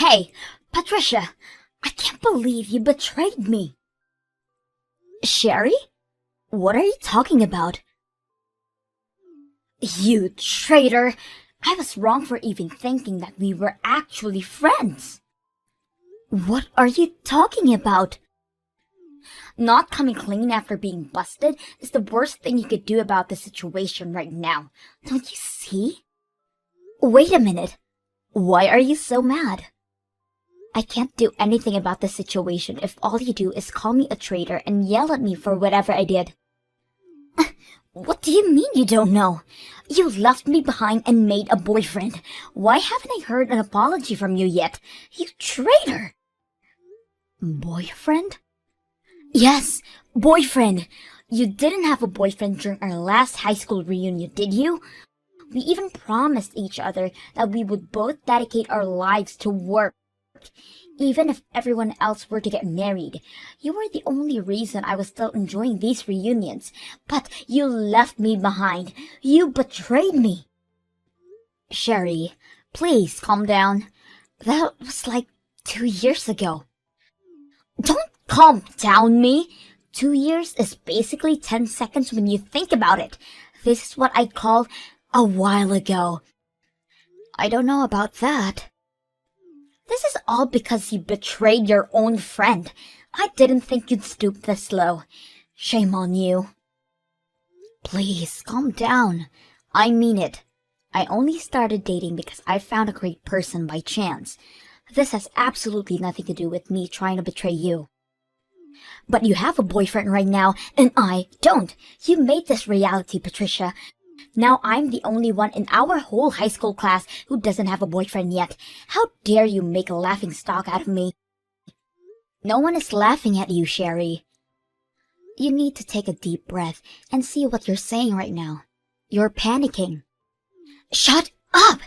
Hey, Patricia, I can't believe you betrayed me. Sherry? What are you talking about? You traitor! I was wrong for even thinking that we were actually friends. What are you talking about? Not coming clean after being busted is the worst thing you could do about the situation right now. Don't you see? Wait a minute. Why are you so mad? I can't do anything about the situation if all you do is call me a traitor and yell at me for whatever I did. What do you mean you don't know? You left me behind and made a boyfriend. Why haven't I heard an apology from you yet? You traitor! Boyfriend? Yes, boyfriend. You didn't have a boyfriend during our last high school reunion, did you? We even promised each other that we would both dedicate our lives to work. Even if everyone else were to get married, you were the only reason I was still enjoying these reunions. But you left me behind. You betrayed me. Sherry, please calm down. That was like 2 years ago. Don't calm down me. 2 years is basically 10 seconds when you think about it. This is what I call a while ago. I don't know about that. This is all because you betrayed your own friend. I didn't think you'd stoop this low. Shame on you. Please, calm down. I mean it. I only started dating because I found a great person by chance. This has absolutely nothing to do with me trying to betray you. But you have a boyfriend right now, and I don't. You made this reality, Patricia. Now I'm the only one in our whole high school class who doesn't have a boyfriend yet. How dare you make a laughing stock out of me? No one is laughing at you, Sherry. You need to take a deep breath and see what you're saying right now. You're panicking. Shut up!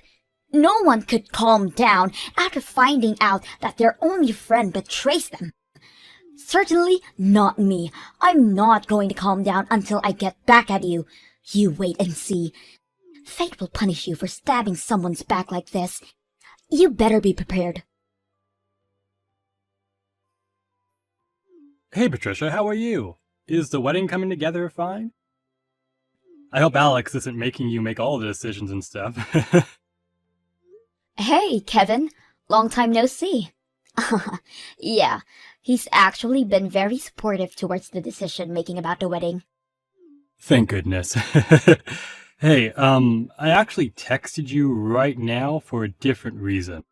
No one could calm down after finding out that their only friend betrays them. Certainly not me. I'm not going to calm down until I get back at you. You wait and see. Fate will punish you for stabbing someone's back like this. You better be prepared. Hey Patricia, how are you? Is the wedding coming together fine? I hope Alex isn't making you make all the decisions and stuff. Hey, Kevin. Long time no see. Yeah, he's actually been very supportive towards the decision making about the wedding. Thank goodness. Hey, I actually texted you right now for a different reason.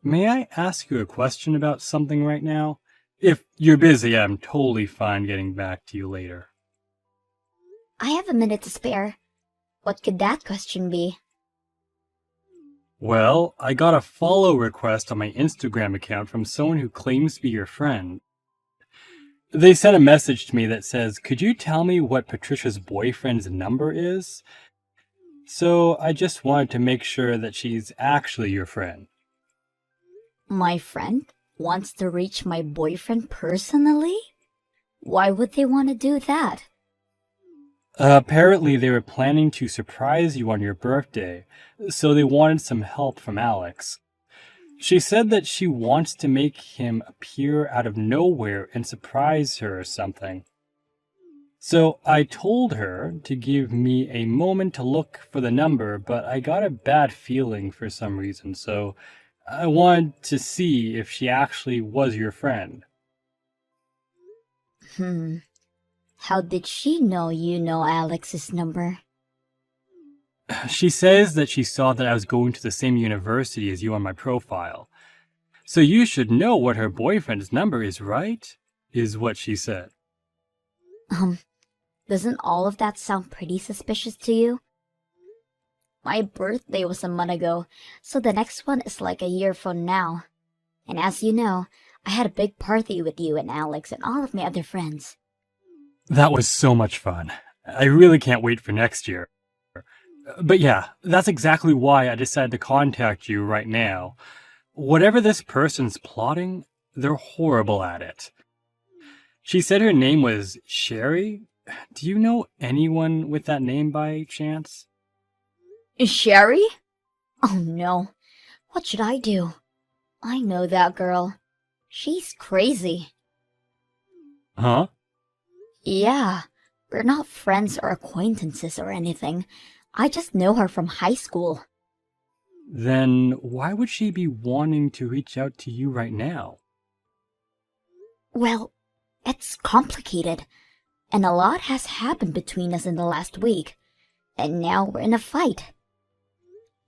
May I ask you a question about something right now? If you're busy, I'm totally fine getting back to you later. I have a minute to spare. What could that question be? Well, I got a follow request on my Instagram account from someone who claims to be your friend. They sent a message to me that says, could you tell me what Patricia's boyfriend's number is? So I just wanted to make sure that she's actually your friend. My friend wants to reach my boyfriend personally? Why would they want to do that? Apparently they were planning to surprise you on your birthday, so they wanted some help from Alex. She said that she wants to make him appear out of nowhere and surprise her or something. So I told her to give me a moment to look for the number, but I got a bad feeling for some reason, so I wanted to see if she actually was your friend. How did she know you know Alex's number? She says that she saw that I was going to the same university as you on my profile. So you should know what her boyfriend's number is, right? Is what she said. Doesn't all of that sound pretty suspicious to you? My birthday was a month ago, so the next one is like a year from now. And as you know, I had a big party with you and Alex and all of my other friends. That was so much fun. I really can't wait for next year. But yeah, that's exactly why I decided to contact you right now. Whatever this person's plotting, they're horrible at it. She said her name was Sherry. Do you know anyone with that name by chance? Sherry? Oh no. What should I do? I know that girl. She's crazy. Huh? Yeah, we're not friends or acquaintances or anything. I just know her from high school. Then why would she be wanting to reach out to you right now? Well, it's complicated, and a lot has happened between us in the last week, and now we're in a fight.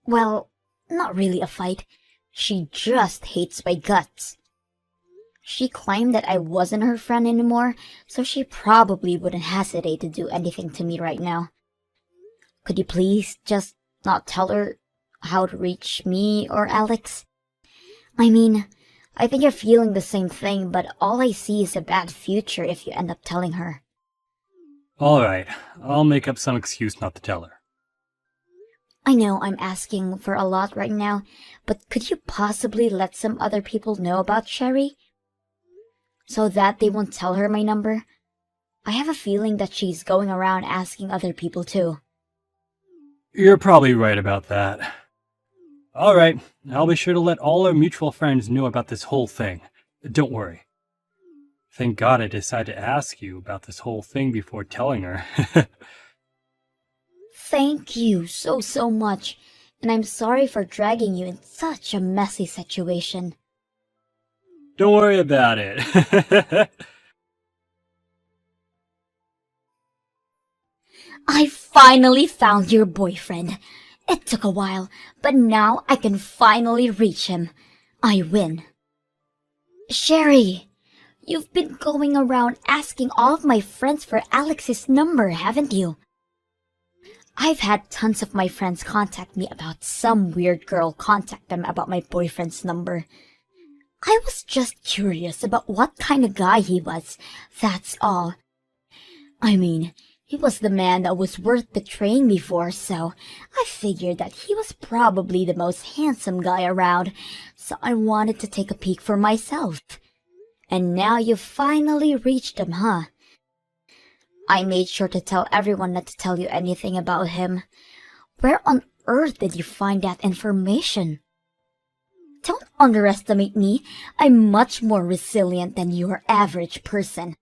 Well, not really a fight. She just hates my guts. She claimed that I wasn't her friend anymore, so she probably wouldn't hesitate to do anything to me right now. Could you please just not tell her how to reach me or Alex? I mean, I think you're feeling the same thing, but all I see is a bad future if you end up telling her. Alright, I'll make up some excuse not to tell her. I know I'm asking for a lot right now, but could you possibly let some other people know about Sherry? So that they won't tell her my number? I have a feeling that she's going around asking other people too. You're probably right about that. Alright, I'll be sure to let all our mutual friends know about this whole thing. Don't worry. Thank God I decided to ask you about this whole thing before telling her. Thank you so much, and I'm sorry for dragging you in such a messy situation. Don't worry about it. I finally found your boyfriend. It took a while, but now I can finally reach him. I win. Sherry, you've been going around asking all of my friends for Alex's number, haven't you? I've had tons of my friends contact me about some weird girl contact them about my boyfriend's number. I was just curious about what kind of guy he was, that's all. I mean, he was the man that was worth betraying me for, so I figured that he was probably the most handsome guy around, so I wanted to take a peek for myself. And now you finally reached him, huh? I made sure to tell everyone not to tell you anything about him. Where on earth did you find that information? Don't underestimate me. I'm much more resilient than your average person.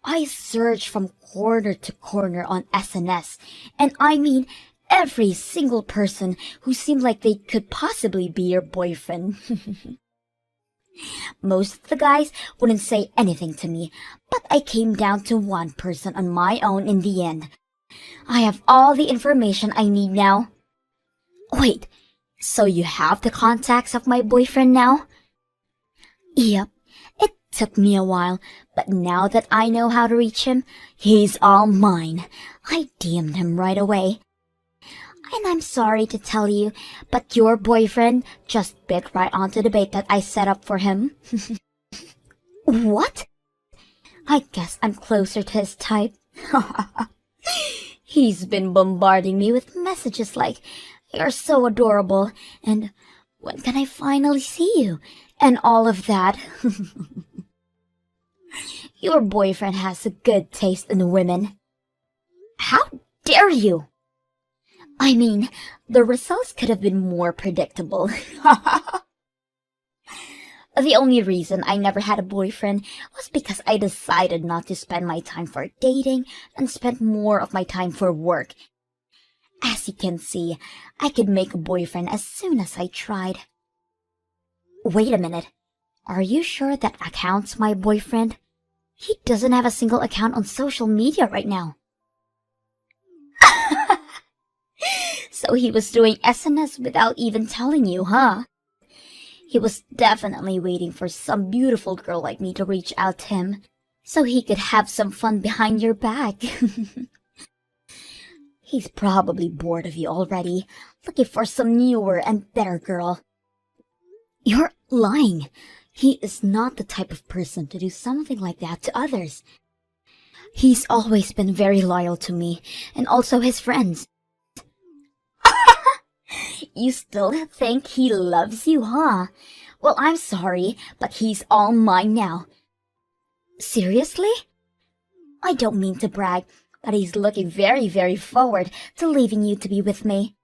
I searched from corner to corner on SNS, and I mean every single person who seemed like they could possibly be your boyfriend. Most of the guys wouldn't say anything to me, but I came down to one person on my own in the end. I have all the information I need now. Wait, so you have the contacts of my boyfriend now? Yep, it took me a while, but now that I know how to reach him, he's all mine. I DM'd him right away. And I'm sorry to tell you, but your boyfriend just bit right onto the bait that I set up for him. What? I guess I'm closer to his type. He's been bombarding me with messages like, "You're so adorable," and "When can I finally see you?" and all of that. Your boyfriend has a good taste in women. How dare you? I mean, the results could have been more predictable. The only reason I never had a boyfriend was because I decided not to spend my time for dating and spent more of my time for work. As you can see, I could make a boyfriend as soon as I tried. Wait a minute. Are you sure that account's my boyfriend? He doesn't have a single account on social media right now. So he was doing SNS without even telling you, huh? He was definitely waiting for some beautiful girl like me to reach out to him, so he could have some fun behind your back. He's probably bored of you already, looking for some newer and better girl. You're lying. He is not the type of person to do something like that to others. He's always been very loyal to me, and also his friends. You still think he loves you, huh? Well, I'm sorry, but he's all mine now. Seriously? I don't mean to brag, but he's looking very forward to leaving you to be with me.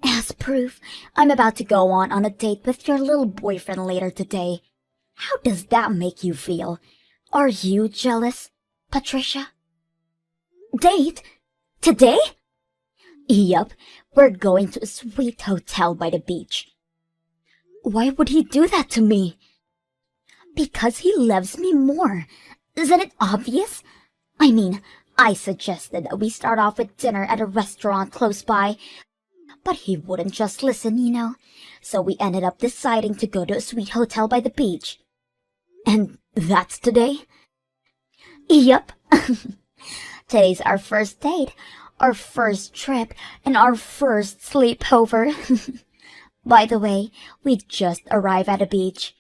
As proof, I'm about to go on a date with your little boyfriend later today. How does that make you feel? Are you jealous, Patricia? Date? Today? Yup, we're going to a sweet hotel by the beach. Why would he do that to me? Because he loves me more. Isn't it obvious? I mean, I suggested that we start off with dinner at a restaurant close by, but he wouldn't just listen, you know. So we ended up deciding to go to a sweet hotel by the beach. And that's today? Yup. Today's our first date, our first trip, and our first sleepover. By the way, we just arrived at a beach.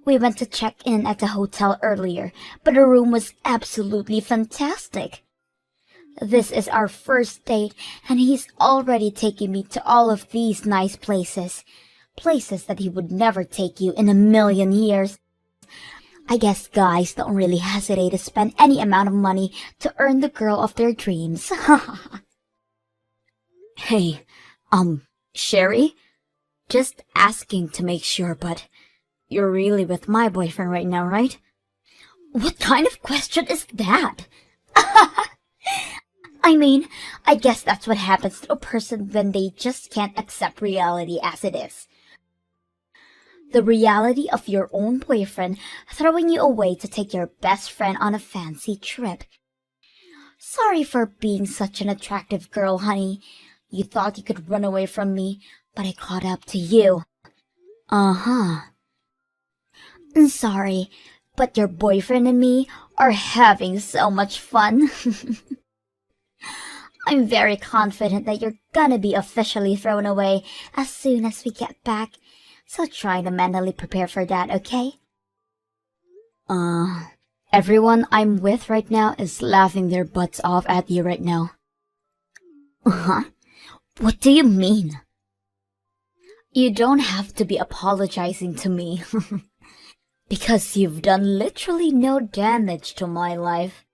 We went to check in at the hotel earlier, but the room was absolutely fantastic. This is our first date, and he's already taking me to all of these nice places. Places that he would never take you in a million years. I guess guys don't really hesitate to spend any amount of money to earn the girl of their dreams. Hey, Sherry? Just asking to make sure, but you're really with my boyfriend right now, right? What kind of question is that? I mean, I guess that's what happens to a person when they just can't accept reality as it is. The reality of your own boyfriend throwing you away to take your best friend on a fancy trip. Sorry for being such an attractive girl, honey. You thought you could run away from me, but I caught up to you. Uh-huh. Sorry, but your boyfriend and me are having so much fun. I'm very confident that you're gonna be officially thrown away as soon as we get back. So try to mentally prepare for that, okay? Everyone I'm with right now is laughing their butts off at you right now. Huh? What do you mean? You don't have to be apologizing to me. Because you've done literally no damage to my life.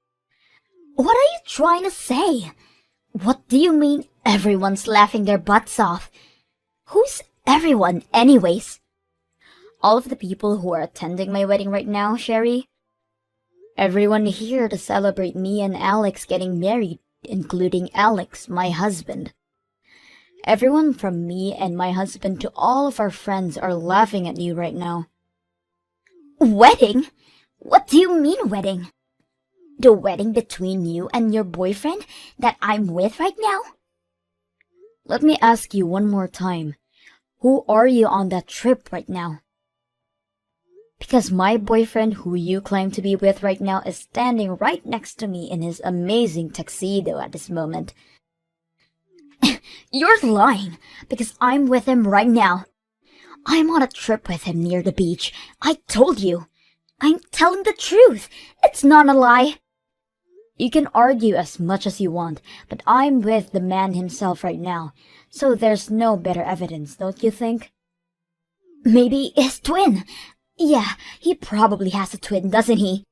What are you trying to say? What do you mean everyone's laughing their butts off? Who's everyone, anyways? All of the people who are attending my wedding right now, Sherry. Everyone here to celebrate me and Alex getting married, including Alex, my husband. Everyone from me and my husband to all of our friends are laughing at you right now. Wedding? What do you mean wedding? The wedding between you and your boyfriend that I'm with right now? Let me ask you one more time. Who are you on that trip right now? Because my boyfriend who you claim to be with right now is standing right next to me in his amazing tuxedo at this moment. You're lying, because I'm with him right now. I'm on a trip with him near the beach. I told you. I'm telling the truth. It's not a lie. You can argue as much as you want, but I'm with the man himself right now, so there's no better evidence, don't you think? Maybe his twin. Yeah, he probably has a twin, doesn't he?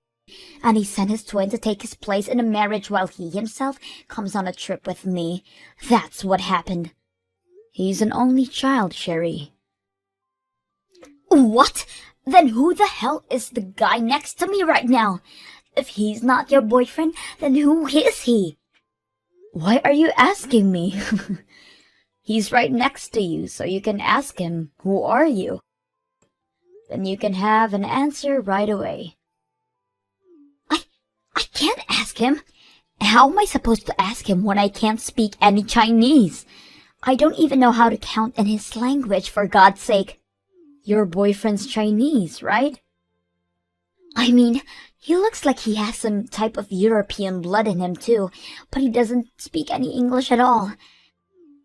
And he sent his twin to take his place in a marriage while he himself comes on a trip with me. That's what happened. He's an only child, Sherry. What? Then who the hell is the guy next to me right now? If he's not your boyfriend, then who is he? Why are you asking me? He's right next to you, so you can ask him, who are you? Then you can have an answer right away. I can't ask him. How am I supposed to ask him when I can't speak any Chinese? I don't even know how to count in his language, for God's sake. Your boyfriend's Chinese, right? I mean, he looks like he has some type of European blood in him too, but he doesn't speak any English at all.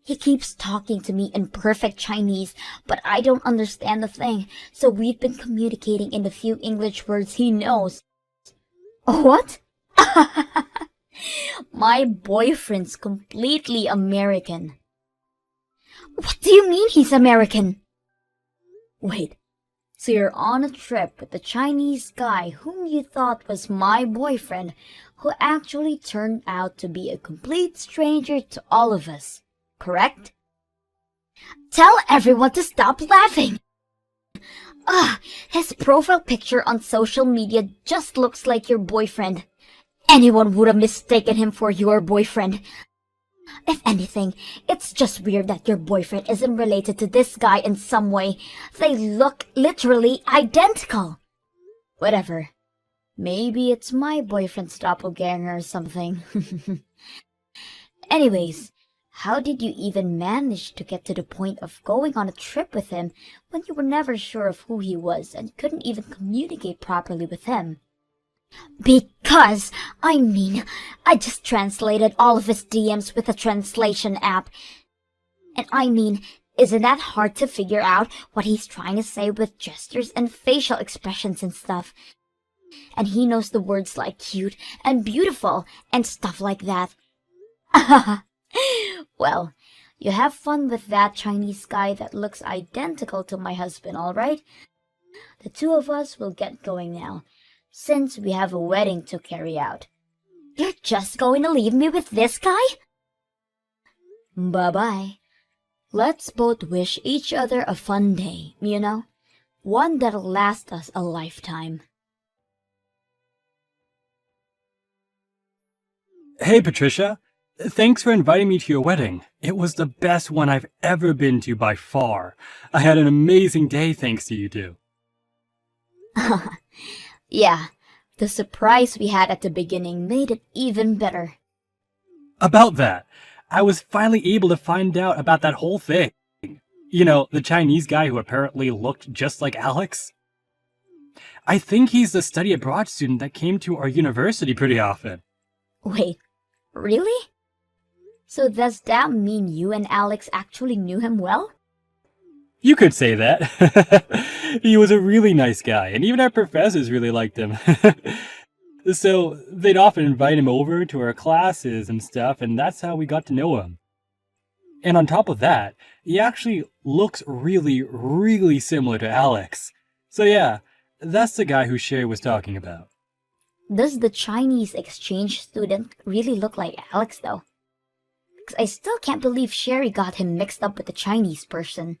He keeps talking to me in perfect Chinese, but I don't understand the thing, so we've been communicating in the few English words he knows. What? My boyfriend's completely American. What do you mean he's American? Wait, so you're on a trip with the Chinese guy whom you thought was my boyfriend, who actually turned out to be a complete stranger to all of us, correct? Tell everyone to stop laughing. His profile picture on social media just looks like your boyfriend. Anyone would have mistaken him for your boyfriend. If anything, it's just weird that your boyfriend isn't related to this guy in some way. They look literally identical. Whatever. Maybe it's my boyfriend's doppelganger or something. Anyways, how did you even manage to get to the point of going on a trip with him when you were never sure of who he was and couldn't even communicate properly with him? Because, I just translated all of his DMs with a translation app. And isn't that hard to figure out what he's trying to say with gestures and facial expressions and stuff? And he knows the words like cute and beautiful and stuff like that. Well, you have fun with that Chinese guy that looks identical to my husband, alright? The two of us will get going now, since we have a wedding to carry out. You're just going to leave me with this guy? Bye-bye. Let's both wish each other a fun day, you know? One that'll last us a lifetime. Hey, Patricia. Thanks for inviting me to your wedding. It was the best one I've ever been to by far. I had an amazing day thanks to you two. Yeah, the surprise we had at the beginning made it even better. About that, I was finally able to find out about that whole thing. You know, the Chinese guy who apparently looked just like Alex. I think he's the study abroad student that came to our university pretty often. Wait, really? So does that mean you and Alex actually knew him well? You could say that. He was a really nice guy, and even our professors really liked him. So they'd often invite him over to our classes and stuff, and that's how we got to know him. And on top of that, he actually looks really, really similar to Alex. So yeah, that's the guy who Sherry was talking about. Does the Chinese exchange student really look like Alex though? 'Cause I still can't believe Sherry got him mixed up with the Chinese person.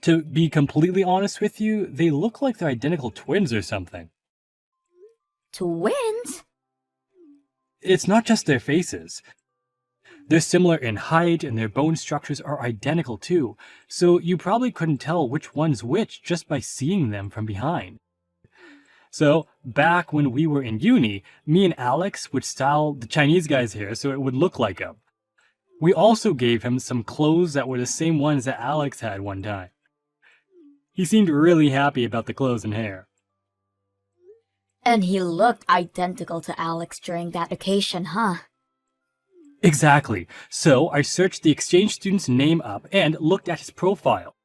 To be completely honest with you, they look like they're identical twins or something. Twins? It's not just their faces. They're similar in height and their bone structures are identical too, so you probably couldn't tell which one's which just by seeing them from behind. So, back when we were in uni, me and Alex would style the Chinese guy's hair so it would look like him. We also gave him some clothes that were the same ones that Alex had one time. He seemed really happy about the clothes and hair. And he looked identical to Alex during that occasion, huh? Exactly. So, I searched the exchange student's name up and looked at his profile.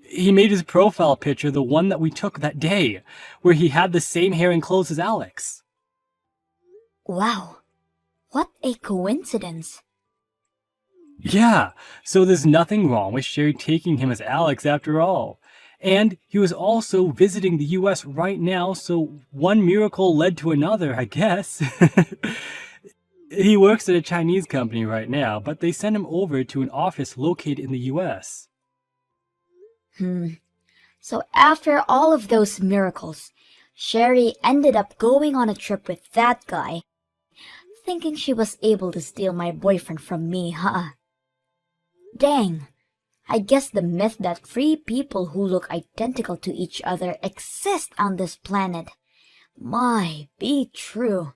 He made his profile picture the one that we took that day, where he had the same hair and clothes as Alex. Wow. What a coincidence. Yeah, so there's nothing wrong with Sherry taking him as Alex after all. And he was also visiting the US right now, so one miracle led to another, I guess. He works at a Chinese company right now, but they sent him over to an office located in the US. So after all of those miracles, Sherry ended up going on a trip with that guy, thinking she was able to steal my boyfriend from me, huh? Dang, I guess the myth that three people who look identical to each other exist on this planet might be true.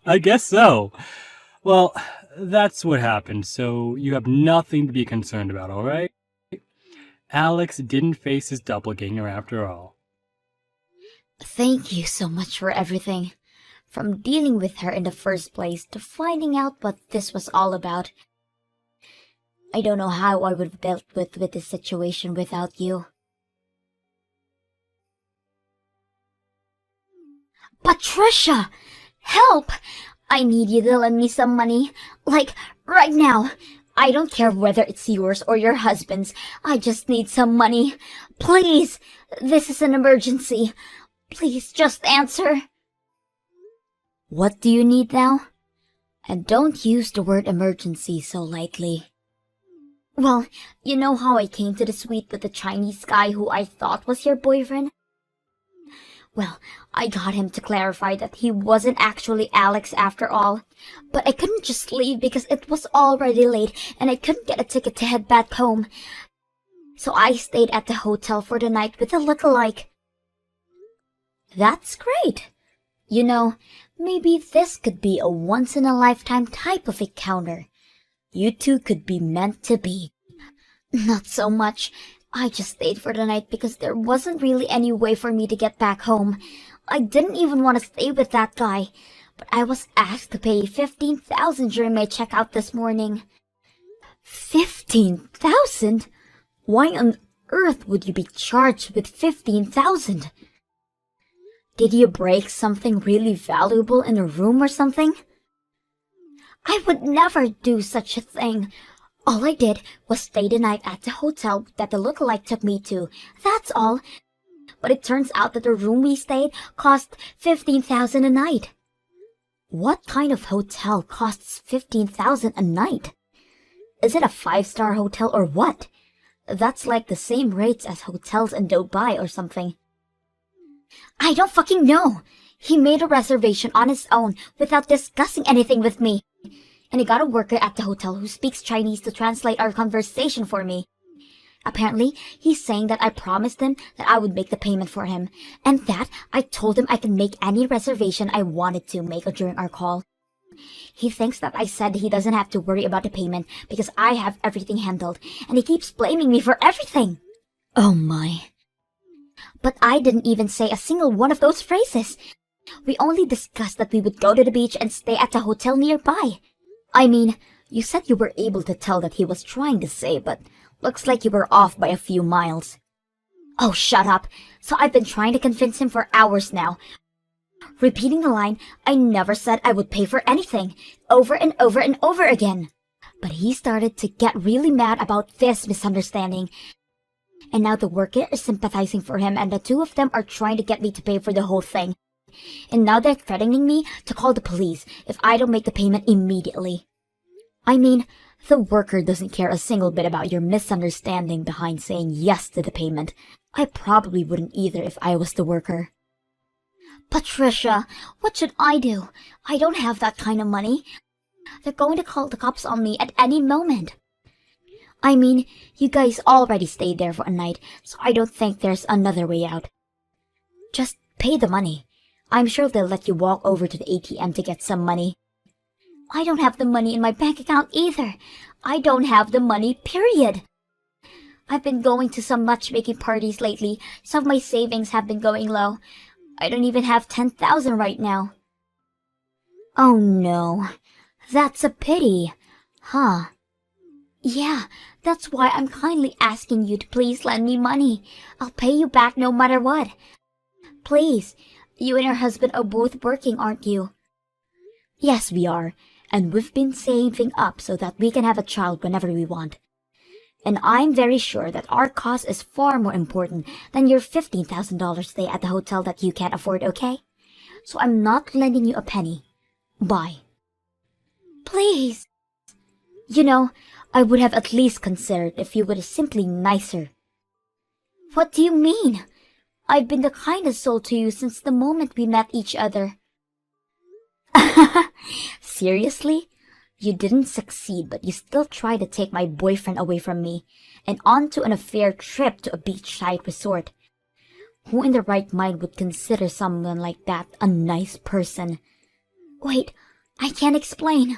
I guess so. Well, that's what happened, so you have nothing to be concerned about, alright? Alex didn't face his doppelganger after all. Thank you so much for everything. From dealing with her in the first place to finding out what this was all about. I don't know how I would have dealt with this situation without you. Patricia! Help! I need you to lend me some money. Like, right now. I don't care whether it's yours or your husband's. I just need some money. Please! This is an emergency. Please just answer. What do you need now? And don't use the word emergency so lightly. Well, you know how I came to the suite with the Chinese guy who I thought was your boyfriend? Well, I got him to clarify that he wasn't actually Alex after all. But I couldn't just leave because it was already late and I couldn't get a ticket to head back home. So I stayed at the hotel for the night with a lookalike. That's great. You know, maybe this could be a once-in-a-lifetime type of encounter. You two could be meant to be. Not so much. I just stayed for the night because there wasn't really any way for me to get back home. I didn't even want to stay with that guy, but I was asked to pay $15,000 during my checkout this morning. 15,000? Why on earth would you be charged with 15,000? Did you break something really valuable in a room or something? I would never do such a thing. All I did was stay the night at the hotel that the lookalike took me to. That's all. But it turns out that the room we stayed cost $15,000 a night. What kind of hotel costs $15,000 a night? Is it a 5-star hotel or what? That's like the same rates as hotels in Dubai or something. I don't fucking know. He made a reservation on his own without discussing anything with me. And he got a worker at the hotel who speaks Chinese to translate our conversation for me. Apparently, he's saying that I promised him that I would make the payment for him, and that I told him I can make any reservation I wanted to make during our call. He thinks that I said he doesn't have to worry about the payment because I have everything handled, and he keeps blaming me for everything. Oh my. But I didn't even say a single one of those phrases. We only discussed that we would go to the beach and stay at a hotel nearby. I mean, you said you were able to tell that he was trying to say, but looks like you were off by a few miles. Oh, shut up. So I've been trying to convince him for hours now. Repeating the line, I never said I would pay for anything, over and over and over again. But he started to get really mad about this misunderstanding. And now the worker is sympathizing for him and the two of them are trying to get me to pay for the whole thing. And now they're threatening me to call the police if I don't make the payment immediately. I mean, the worker doesn't care a single bit about your misunderstanding behind saying yes to the payment. I probably wouldn't either if I was the worker. Patricia, what should I do? I don't have that kind of money. They're going to call the cops on me at any moment. I mean, you guys already stayed there for a night, so I don't think there's another way out. Just pay the money. I'm sure they'll let you walk over to the ATM to get some money. I don't have the money in my bank account either. I don't have the money, period. I've been going to some matchmaking parties lately. Some of my savings have been going low. I don't even have 10,000 right now. Oh no, that's a pity, huh? Yeah, that's why I'm kindly asking you to please lend me money. I'll pay you back no matter what. Please, you and your husband are both working, aren't you? Yes, we are, and we've been saving up so that we can have a child whenever we want. And I'm very sure that our cause is far more important than your $15,000 stay at the hotel that you can't afford, okay? So I'm not lending you a penny. Bye. Please. You know, I would have at least considered if you were simply nicer. What do you mean? I've been the kindest soul to you since the moment we met each other. Seriously? You didn't succeed, but you still tried to take my boyfriend away from me and onto an affair trip to a beachside resort. Who in their right mind would consider someone like that a nice person? Wait, I can't explain.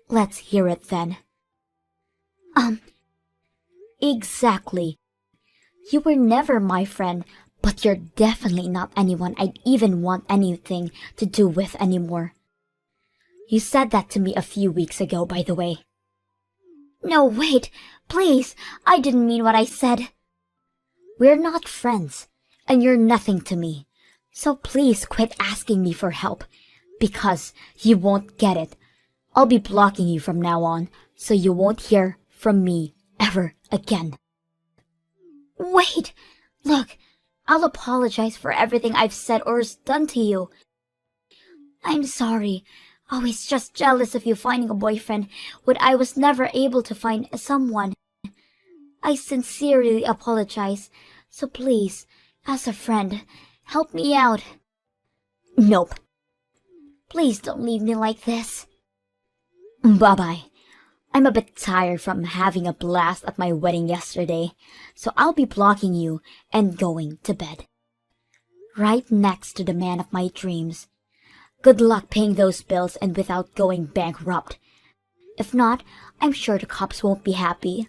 Let's hear it then. Exactly. You were never my friend, but you're definitely not anyone I'd even want anything to do with anymore. You said that to me a few weeks ago, by the way. No, wait, please, I didn't mean what I said. We're not friends, and you're nothing to me. So please quit asking me for help, because you won't get it. I'll be blocking you from now on, so you won't hear from me ever again. Wait, look, I'll apologize for everything I've said or done to you. I'm sorry. I was just jealous of you finding a boyfriend when I was never able to find someone. I sincerely apologize. So please, as a friend, help me out. Nope. Please don't leave me like this. Bye-bye. I'm a bit tired from having a blast at my wedding yesterday, so I'll be blocking you and going to bed. Right next to the man of my dreams. Good luck paying those bills and without going bankrupt. If not, I'm sure the cops won't be happy.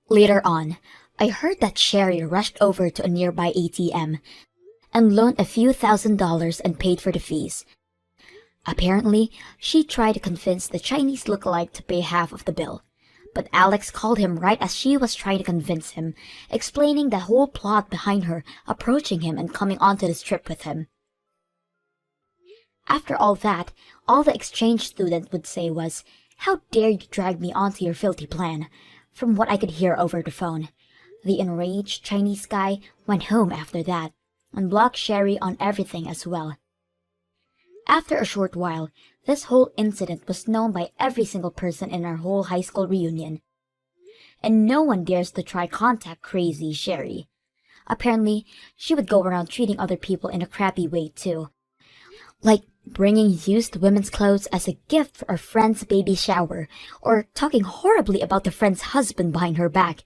Later on, I heard that Sherry rushed over to a nearby ATM and loaned a few $1,000s and paid for the fees. Apparently, she tried to convince the Chinese lookalike to pay half of the bill, but Alex called him right as she was trying to convince him, explaining the whole plot behind her approaching him and coming onto this trip with him. After all that, all the exchange student would say was, "How dare you drag me onto your filthy plan?" From what I could hear over the phone. The enraged Chinese guy went home after that, and blocked Sherry on everything as well. After a short while, this whole incident was known by every single person in our whole high school reunion. And no one dares to try contact crazy Sherry. Apparently, she would go around treating other people in a crappy way too. Like bringing used women's clothes as a gift for a friend's baby shower, or talking horribly about the friend's husband behind her back.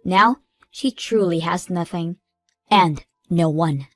Now, she truly has nothing. And no one.